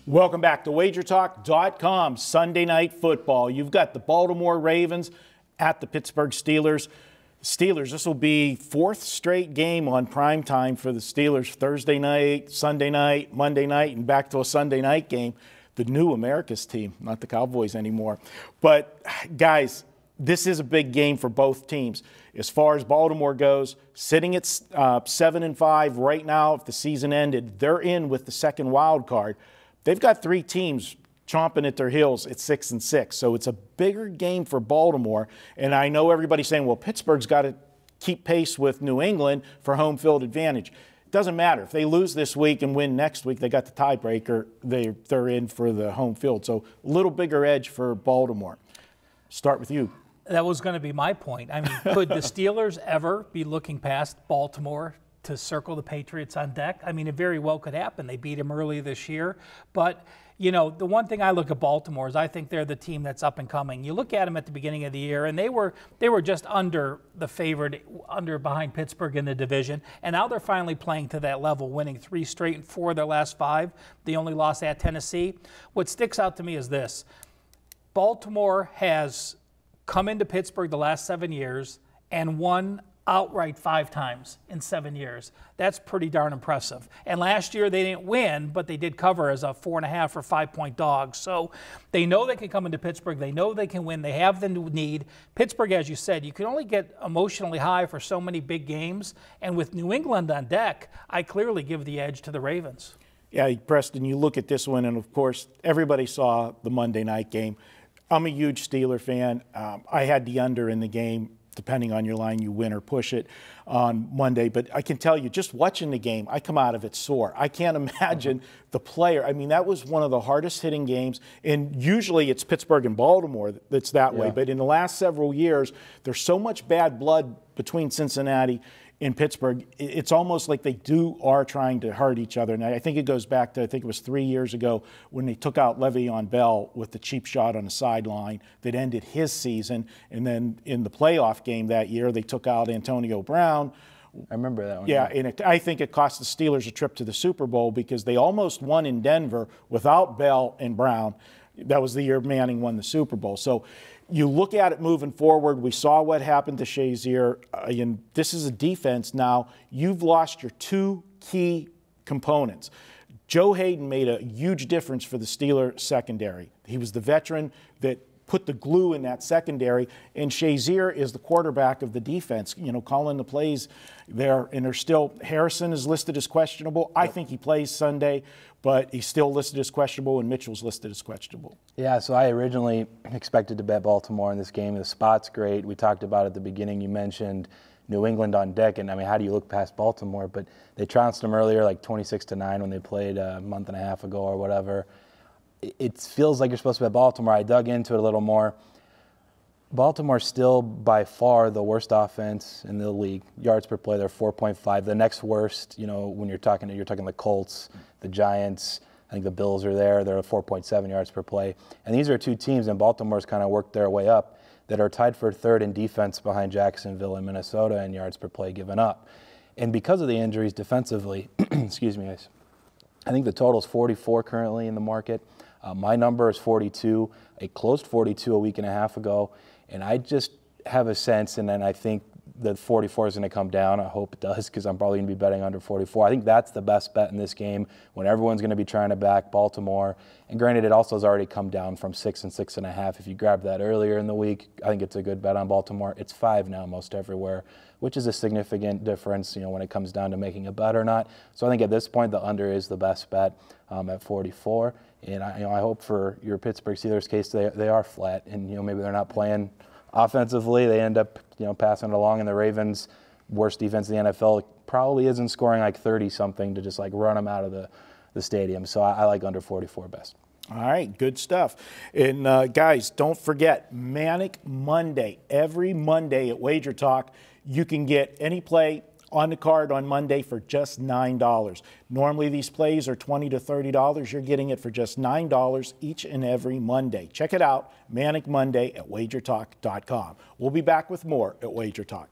Welcome back to WagerTalk.com. Sunday Night Football. You've got the Baltimore Ravens at the Pittsburgh Steelers. Steelers, this will be fourth straight game on prime time for the Steelers. Thursday night, Sunday night, Monday night, and back to a Sunday night game. The new America's team, not the Cowboys anymore. But, guys, this is a big game for both teams. As far as Baltimore goes, sitting at 7-5 right now, if the season ended, they're in with the second wild card. They've got three teams chomping at their heels at 6-6. So it's a bigger game for Baltimore. And I know everybody's saying, well, Pittsburgh's got to keep pace with New England for home field advantage. It doesn't matter. If they lose this week and win next week, they got the tiebreaker. They're in for the home field. So a little bigger edge for Baltimore. Start with you. That was going to be my point. I mean, could the Steelers ever be looking past Baltimore to circle the Patriots on deck? I mean, it very well could happen. They beat them early this year. But, you know, the one thing I look at Baltimore is I think they're the team that's up and coming. You look at them at the beginning of the year, and they were just under the favorite, behind Pittsburgh in the division. And now they're finally playing to that level, winning 3 straight and 4 of their last 5. The only loss at Tennessee. What sticks out to me is this. Baltimore has come into Pittsburgh the last 7 years and won outright 5 times in 7 years. That's pretty darn impressive. And last year they didn't win, but they did cover as a 4.5 or 5-point dog. So they know they can come into Pittsburgh. They know they can win. They have the need. Pittsburgh, as you said, you can only get emotionally high for so many big games. And with New England on deck, I clearly give the edge to the Ravens. Yeah, Preston, you look at this one, and of course, everybody saw the Monday night game. I'm a huge Steeler fan. I had the under in the game. Depending on your line, you win or push it on Monday. But I can tell you, just watching the game, I come out of it sore. I can't imagine the player. I mean, that was one of the hardest hitting games. And usually it's Pittsburgh and Baltimore that's that way. But in the last several years, there's so much bad blood between Cincinnati and Pittsburgh. It's almost like they are trying to hurt each other. And I think it goes back to, I think it was 3 years ago when they took out Le'Veon Bell with the cheap shot on the sideline that ended his season. And then in the playoff game that year, they took out Antonio Brown. I remember that one. Yeah, and I think it cost the Steelers a trip to the Super Bowl because they almost won in Denver without Bell and Brown. That was the year Manning won the Super Bowl. So you look at it moving forward. We saw what happened to Shazier. And this is a defense now. You've lost your 2 key components. Joe Hayden made a huge difference for the Steeler secondary. He was the veteran that put the glue in that secondary, and Shazier is the quarterback of the defense, you know, calling the plays there. And there's still, Harrison is listed as questionable. I think he plays Sunday, but he's still listed as questionable, and Mitchell's listed as questionable. Yeah, so I originally expected to bet Baltimore in this game. The spot's great. We talked about at the beginning, you mentioned New England on deck, and I mean, how do you look past Baltimore? But they trounced them earlier, like 26-9 when they played a month and a half ago or whatever. It feels like you're supposed to bet Baltimore. I dug into it a little more. Baltimore's still by far the worst offense in the league. Yards per play, they're 4.5. The next worst, you know, when you're talking the Colts, the Giants, I think the Bills are there. They're at 4.7 yards per play. And these are 2 teams, and Baltimore's kind of worked their way up, that are tied for 3rd in defense behind Jacksonville and Minnesota in yards per play given up. And because of the injuries defensively, excuse me, guys, I think the total is 44 currently in the market. My number is 42. It closed 42 a week and a half ago. And I just have a sense, and then I think that 44 is going to come down. I hope it does, because I'm probably going to be betting under 44. I think that's the best bet in this game when everyone's going to be trying to back Baltimore. And granted, it also has already come down from 6 and 6.5. If you grabbed that earlier in the week, I think it's a good bet on Baltimore. It's 5 now most everywhere, which is a significant difference, you know, when it comes down to making a bet or not. So I think at this point, the under is the best bet at 44. And I hope for your Pittsburgh Steelers case, they are flat, and maybe they're not playing offensively. They end up passing it along, and the Ravens, worst defense in the NFL, probably isn't scoring like 30-something to just like run them out of the stadium. So I like under 44 best. All right, good stuff. And guys, don't forget Manic Monday. Every Monday at WagerTalk, you can get any play on the card on Monday for just $9. Normally these plays are $20 to $30. You're getting it for just $9 each and every Monday. Check it out, Manic Monday at WagerTalk.com. We'll be back with more at WagerTalk.